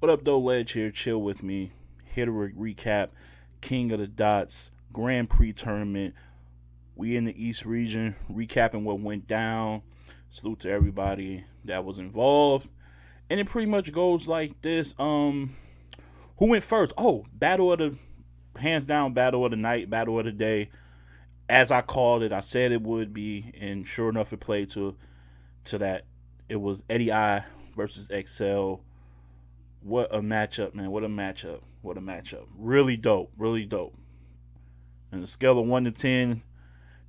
What up, though, Ledge here? Chill with me. Here to recap King of the Dots Grand Prix tournament. We in the East region recapping what went down. Salute to everybody that was involved. And it pretty much goes like this. Who went first? Oh, battle of the hands down battle of the night, battle of the day. As I called it, I said it would be, and sure enough, it played to that. It was Eddie I versus XL. What a matchup, man. What a matchup. What a matchup. Really dope. Really dope. And the scale of 1 to 10,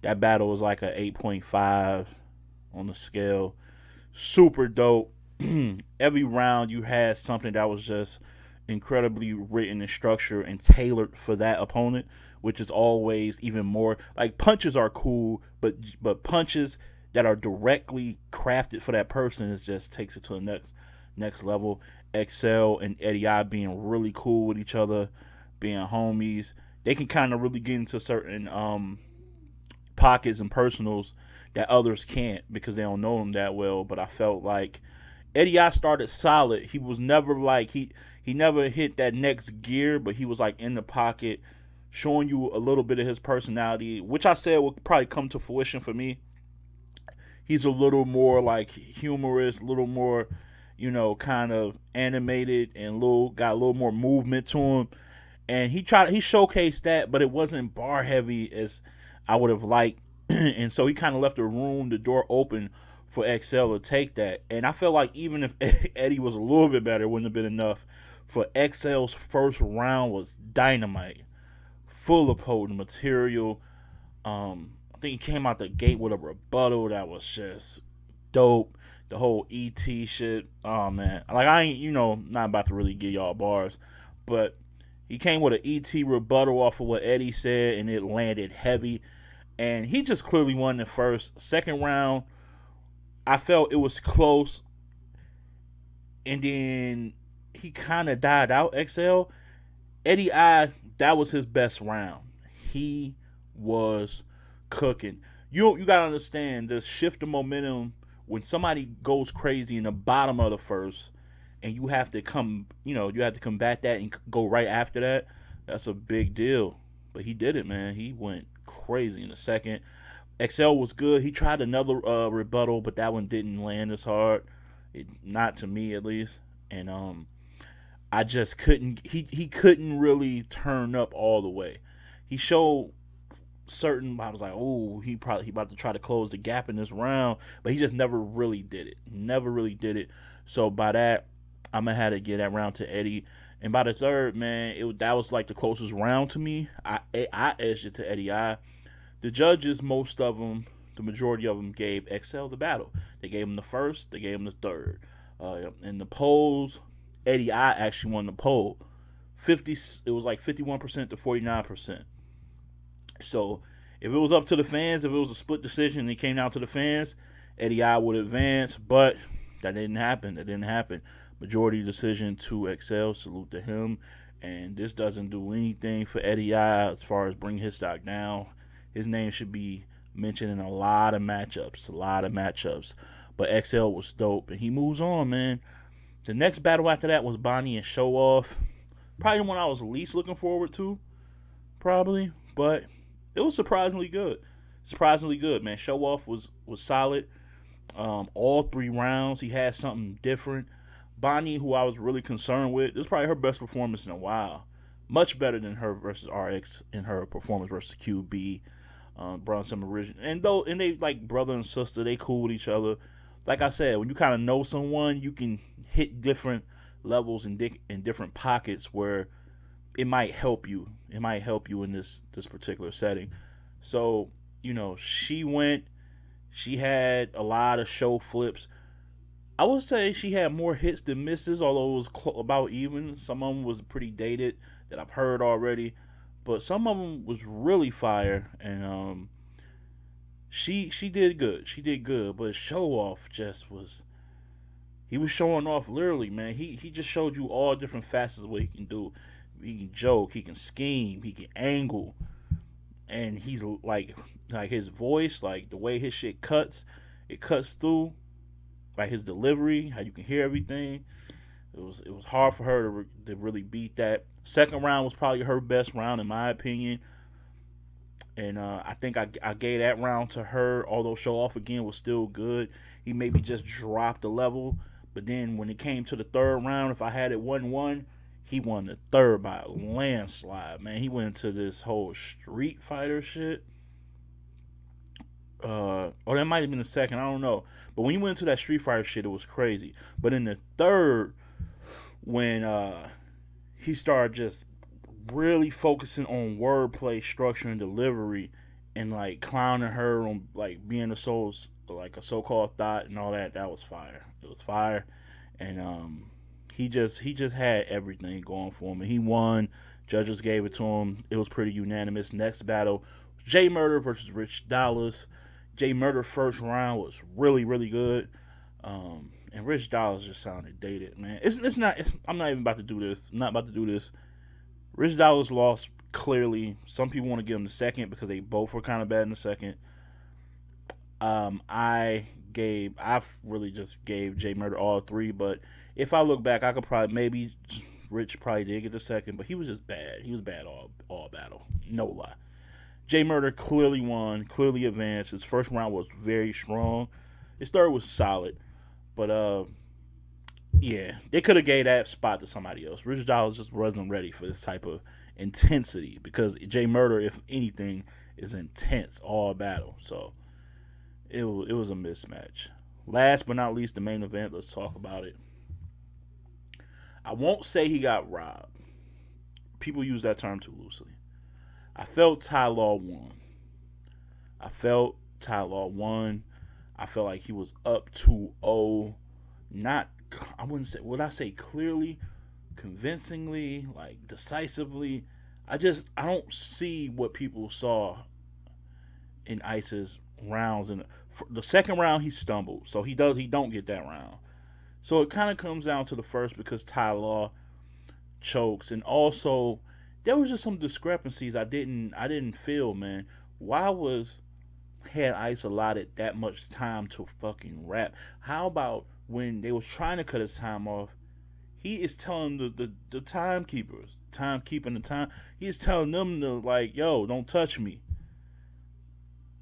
that battle was like a 8.5 on the scale. Super dope. Every round you had something that was just incredibly written and structured and tailored for that opponent, which is always even more like punches are cool, but punches that are directly crafted for that person is just takes it to the next level. XL and Eddie I being really cool with each other, being homies. They can kind of really get into certain pockets and personals that others can't because they don't know him that well. But I felt like Eddie I started solid. He was never like he never hit that next gear, but he was like in the pocket, showing you a little bit of his personality, which I said would probably come to fruition for me. He's a little more like humorous, a little more, kind of animated and got a little more movement to him. And he showcased that, but it wasn't bar heavy as I would have liked. And so he kind of left the door open for XL to take that. And I felt like even if Eddie was a little bit better, it wouldn't have been enough. For XL's first round was dynamite, full of potent material. I think he came out the gate with a rebuttal that was just dope. The whole ET shit. Oh man, like I ain't not about to really give y'all bars, but he came with an ET rebuttal off of what Eddie said, and it landed heavy. And he just clearly won the first. Second round, I felt it was close, and then he kind of died out. XL Eddie I, that was his best round. He was cooking. You gotta understand the shift of momentum when somebody goes crazy in the bottom of the first, and you have to combat that and go right after that. That's a big deal. But he did it, man. He went crazy in the second. XL was good. He tried another rebuttal, but that one didn't land as hard. Not to me, at least. And I just couldn't. He couldn't really turn up all the way. He showed certain. I was like, oh, he about to try to close the gap in this round, but he just never really did it. Never really did it. So by that, I'm gonna have to get that round to Eddie. And by the third, man, that was like the closest round to me. I edged it to Eddie I. The judges, most of them, the majority of them gave XL the battle. They gave him the first. They gave him the third. In the polls, Eddie I actually won the poll. 50. It was like 51% to 49%. So if it was up to the fans, if it was a split decision and it came down to the fans, Eddie I would advance. But that didn't happen. That didn't happen. Majority decision to XL. Salute to him. And this doesn't do anything for Eddie I as far as bringing his stock down. His name should be mentioned in a lot of matchups. A lot of matchups. But XL was dope. And he moves on, man. The next battle after that was Bonnie and Show Off. Probably the one I was least looking forward to. Probably. But it was surprisingly good. Surprisingly good, man. Show Off was solid. All 3 rounds, he had something different. Bonnie, who I was really concerned with, this is probably her best performance in a while. Much better than her versus RX in her performance versus QB. Brought some original, and they like brother and sister. They cool with each other. Like I said, when you kind of know someone, you can hit different levels in different pockets where it might help you. It might help you in this particular setting. So she went. She had a lot of show flips. I would say she had more hits than misses, although it was about even. Some of them was pretty dated that I've heard already, but some of them was really fire, and she did good. She did good, but Show Off just was. He was showing off literally, man. He just showed you all different facets of what he can do. He can joke, he can scheme, he can angle, and he's like his voice, like the way his shit cuts, it cuts through, like his delivery, how you can hear everything. It was hard for her to really beat that. Second round was probably her best round in my opinion, and I think I gave that round to her. Although Show Off again was still good, he maybe just dropped the level. But then when it came to the third round, if I had it 1-1, he won the third by a landslide. Man, he went into this whole Street Fighter shit. Or that might have been the second. I don't know. But when he went into that Street Fighter shit, it was crazy. But in the third, when he started just really focusing on wordplay, structure, and delivery, and like clowning her on like being a so-called thought and all that. That was fire. It was fire, and he just had everything going for him, and he won. Judges gave it to him. It was pretty unanimous. Next battle, Jay Murder versus Rich Dollars. Jay Murder first round was really really good. And Rich Dollars just sounded dated, man. It's not. I'm not even about to do this. I'm not about to do this. Rich Dollars lost clearly. Some people want to give him the second because they both were kind of bad in the second. I really just gave Jay Murder all three, but if I look back, I could probably maybe Rich probably did get the second, but he was just bad. He was bad all battle, no lie. Jay Murder clearly won, clearly advanced. His first round was very strong. His third was solid, but yeah, they could have gave that spot to somebody else. Rich Dollars just wasn't ready for this type of intensity because Jay Murder, if anything, is intense all battle. So it was a mismatch. Last but not least, the main event. Let's talk about it. I won't say he got robbed. People use that term too loosely. I felt Ty Law won. I felt Ty Law won. I felt like he was up 2-0. Not, I wouldn't say, would I say clearly, convincingly, like decisively? I don't see what people saw in Ice's rounds. And the second round he stumbled, so he don't get that round. So it kind of comes down to the first because Ty Law chokes, and also there was just some discrepancies I didn't feel, man. Why was had Ice allotted that much time to fucking rap? How about when they was trying to cut his time off? He is telling the timekeepers, timekeeping the time. He is telling them to like, yo, don't touch me.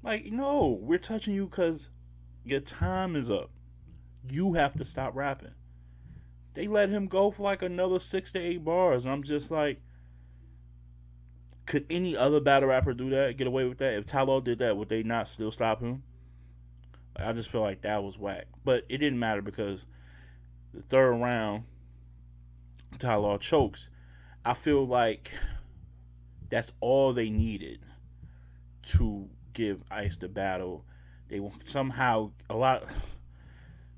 Like, no, we're touching you because your time is up. You have to stop rapping. They let him go for like another 6 to 8 bars, and I'm just like, could any other battle rapper do that? Get away with that? If Tylo did that, would they not still stop him? I just feel like that was whack. But it didn't matter because the third round, Tylo chokes. I feel like that's all they needed to give Ice the battle. They somehow a lot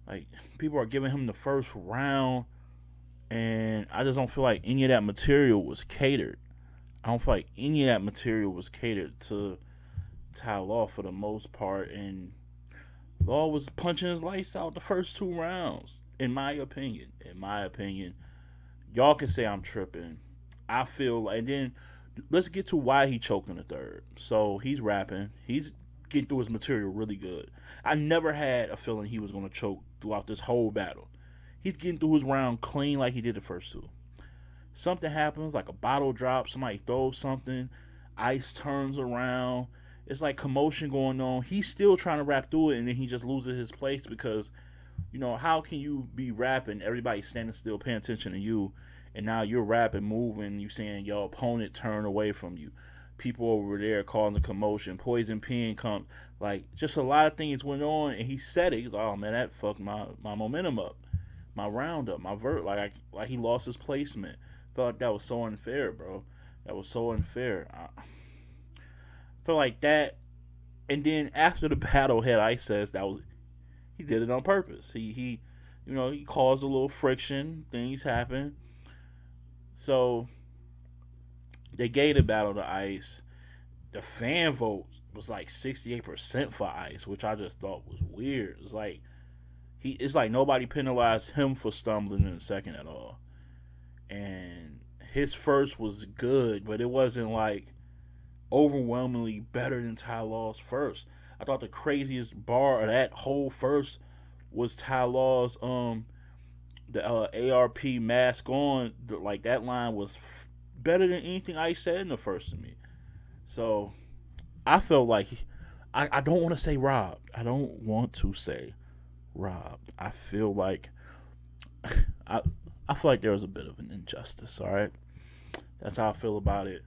like people are giving him the first round, and I just don't feel like any of that material was catered. I don't feel like any of that material was catered to Ty Law for the most part, and Law was punching his lights out the first 2 rounds. In my opinion, y'all can say I'm tripping. I feel like, and then let's get to why he choked in the third. So he's rapping, he's getting through his material really good. I never had a feeling he was going to choke throughout this whole battle. He's getting through his round clean like he did the first two. Something happens, like a bottle drops, somebody throws something, Ice turns around. It's like commotion going on. He's still trying to rap through it, and then he just loses his place because, how can you be rapping, everybody standing still, paying attention to you, and now you're rapping, moving, you saying your opponent turn away from you. People over there causing commotion, Poison Pen come, like just a lot of things went on, and he said it. He's like, oh man, that fucked my momentum up, my round up, my vert, like he lost his placement. Felt like that was so unfair, bro. That was so unfair. I felt like that, and then after the battle, Head Ice says that was he did it on purpose. He caused a little friction. Things happen. So they gave the battle to Ice. The fan vote was like 68% for Ice, which I just thought was weird. It's like nobody penalized him for stumbling in the second at all. And his first was good, but it wasn't like overwhelmingly better than Ty Law's first. I thought the craziest bar of that whole first was Ty Law's the ARP mask on, like that line was better than anything Ice said in the first to me. So I felt like I don't want to say robbed. I don't want to say robbed. I feel like I I feel like there was a bit of an injustice. All right, that's how I feel about it.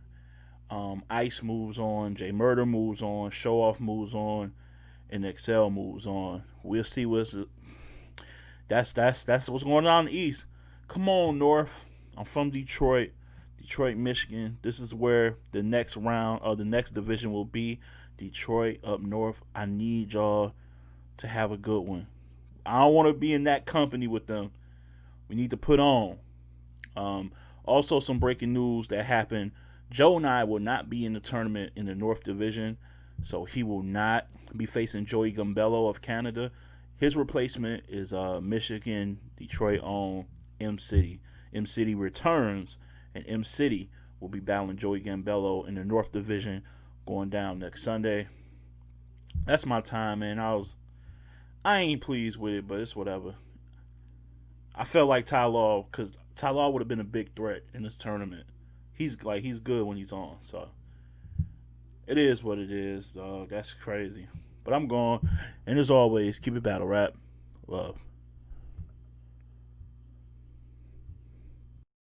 Ice moves on, J Murder moves on, Show Off moves on, and Excel moves on. We'll see what's that's what's going on in the East. Come on, North. I'm from Detroit, Detroit, Michigan. This is where the next round or the next division will be. Detroit up north. I need y'all to have a good one. I don't want to be in that company with them. We need to put on. Also, some breaking news that happened. Joe and I will not be in the tournament in the North Division, so he will not be facing Joey Gambello of Canada. His replacement is Michigan, Detroit owned M City. M City returns, and M City will be battling Joey Gambello in the North Division going down next Sunday. That's my time, man. I ain't pleased with it, but it's whatever. I felt like Ty Law because Ty Law would have been a big threat in this tournament. He's good when he's on, so it is what it is, dog. That's crazy. But I'm gone, and as always, keep it battle rap. Love.